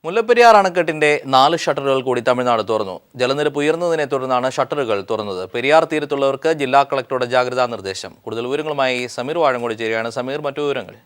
മുല്ലപ്പെരിയാർ അണക്കെട്ടിന്റെ 4 ഷട്ടറുകൾ കൂടി തമിഴ്നാട് തുറന്നു. ജലനിരപ്പ് ഉയർന്നതിനെ തുടർന്നാണ് ഷട്ടറുകൾ തുറന്നത്. പെരിയാർ തീരത്തുള്ളവർക്ക് ജില്ലാ കളക്ടറുടെ ജാഗ്രതാ നിർദ്ദേശം. കൂടുതൽ വിവരങ്ങളുമായി സമീർ വാഴങ്കോട് ചേരുകയാണ്. സമീർ, മറ്റു വിവരങ്ങൾ?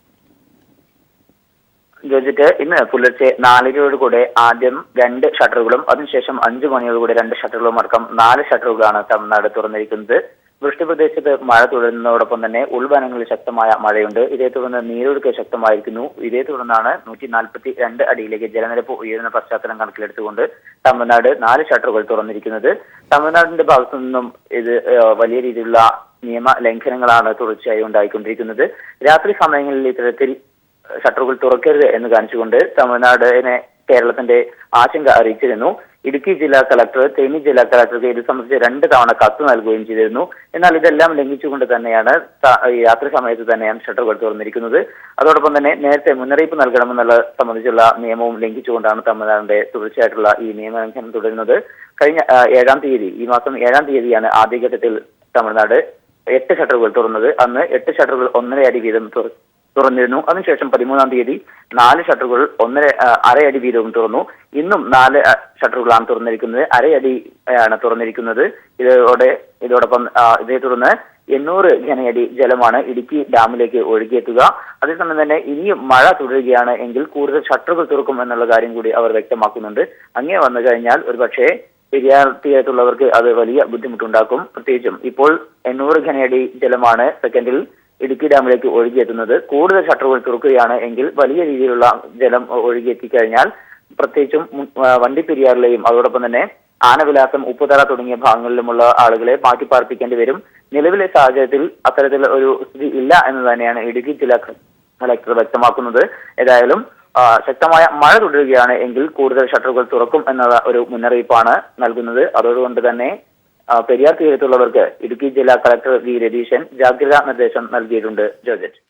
ജോജിറ്റ്, ഇന്ന് പുലർച്ചെ 4:00 ആദ്യം 2 ഷട്ടറുകളും അതിനുശേഷം 5 മണിയോടുകൂടി 2 ഷട്ടറുകളും അടക്കം 4 ഷട്ടറുകളാണ് തമിഴ്നാട് തുറന്നിരിക്കുന്നത്. വൃഷ്ടിപ്രദേശത്ത് മഴ തുടരുന്നതോടൊപ്പം തന്നെ ഉൾവനങ്ങളിൽ ശക്തമായ മഴയുണ്ട്. ഇതേ തുടർന്ന് നീരൊഴുക്ക് ശക്തമായിരിക്കുന്നു. ഇതേ തുടർന്നാണ് 142 അടിയിലേക്ക് ജലനിരപ്പ് ഉയരുന്ന പശ്ചാത്തലം കണക്കിലെടുത്തുകൊണ്ട് തമിഴ്നാട് 4 ഷട്ടറുകൾ തുറന്നിരിക്കുന്നത്. തമിഴ്നാടിന്റെ ഭാഗത്തു നിന്നും ഇത് വലിയ രീതിയിലുള്ള നിയമ ലംഘനങ്ങളാണ് തുടർച്ചയായി ഉണ്ടായിക്കൊണ്ടിരിക്കുന്നത്. രാത്രി സമയങ്ങളിൽ ഇത്തരത്തിൽ ഷട്ടറുകൾ തുറക്കരുത് എന്ന് കാണിച്ചുകൊണ്ട് തമിഴ്നാടിനെ കേരളത്തിന്റെ ആശങ്ക അറിയിച്ചിരുന്നു. ഇടുക്കി ജില്ലാ കളക്ടർ, തേനി ജില്ലാ കളക്ടർക്ക് ഇത് സംബന്ധിച്ച് 2 തവണ കത്ത് നൽകുകയും ചെയ്തിരുന്നു. എന്നാൽ ഇതെല്ലാം ലംഘിച്ചുകൊണ്ട് തന്നെയാണ് രാത്രി സമയത്ത് തന്നെയാണ് ഷട്ടറുകൾ തുറന്നിരിക്കുന്നത്. അതോടൊപ്പം തന്നെ നേരത്തെ മുന്നറിയിപ്പ് നൽകണമെന്നുള്ള സംബന്ധിച്ചുള്ള നിയമവും ലംഘിച്ചുകൊണ്ടാണ് തമിഴ്നാടിന്റെ തുടർച്ചയായിട്ടുള്ള ഈ നിയമലംഘനം തുടരുന്നത്. കഴിഞ്ഞ 7-ാം തീയതി, ഈ മാസം 7-ാം തീയതിയാണ് ആദ്യഘട്ടത്തിൽ തമിഴ്നാട് 8 ഷട്ടറുകൾ തുറന്നത്. അന്ന് 8 ഷട്ടറുകൾ 1.5 അടി വീതം തുറന്നിരുന്നു. അതിനുശേഷം 13-ാം തീയതി 4 ഷട്ടറുകൾ 1.5 അടി വീതവും തുറന്നു. ഇന്നും 4 ഷട്ടറുകളാണ് തുറന്നിരിക്കുന്നത്. 1/2 അടിയാണ് തുറന്നിരിക്കുന്നത്. ഇതോടൊപ്പം ഇതേ തുടർന്ന് 800 ഘനയടി ജലമാണ് ഇടുക്കി ഡാമിലേക്ക് ഒഴുകിയെത്തുക. അതേസമയം തന്നെ ഇനിയും മഴ തുടരുകയാണ് എങ്കിൽ കൂടുതൽ ഷട്ടറുകൾ തുറക്കും എന്നുള്ള കാര്യം കൂടി അവർ വ്യക്തമാക്കുന്നുണ്ട്. അങ്ങനെ വന്നു കഴിഞ്ഞാൽ ഒരുപക്ഷെ പെരിയാർ തീരത്തുള്ളവർക്ക് അത് വലിയ ബുദ്ധിമുട്ടുണ്ടാക്കും. പ്രത്യേകിച്ചും ഇപ്പോൾ 800 ഘനയടി ജലമാണ് സെക്കൻഡിൽ ഇടുക്കി ഡാമിലേക്ക് ഒഴുകിയെത്തുന്നത്. കൂടുതൽ ഷട്ടറുകൾ തുറക്കുകയാണ് എങ്കിൽ വലിയ രീതിയിലുള്ള ജലം ഒഴുകിയെത്തിക്കഴിഞ്ഞാൽ പ്രത്യേകിച്ചും വണ്ടിപ്പെരിയാറിലെയും അതോടൊപ്പം തന്നെ ആനവിലാസം, ഉപ്പുതറ തുടങ്ങിയ ഭാഗങ്ങളിലുമുള്ള ആളുകളെ മാറ്റിപ്പാർപ്പിക്കേണ്ടി വരും. നിലവിലെ സാഹചര്യത്തിൽ അത്തരത്തിലുള്ള ഒരു സ്ഥിതി ഇല്ല എന്ന് തന്നെയാണ് ഇടുക്കി ജില്ലാ കളക്ടർ വ്യക്തമാക്കുന്നത്. ഏതായാലും ശക്തമായ മഴ തുടരുകയാണ് എങ്കിൽ കൂടുതൽ ഷട്ടറുകൾ തുറക്കും എന്നുള്ള ഒരു മുന്നറിയിപ്പാണ് നൽകുന്നത്. അതുകൊണ്ട് തന്നെ പെരിയാർ തീരത്തുള്ളവർക്ക് ഇടുക്കി ജില്ലാ കളക്ടർ വി രതീശൻ ജാഗ്രതാ നിർദ്ദേശം നൽകിയിട്ടുണ്ട്. ജോർജറ്റ്.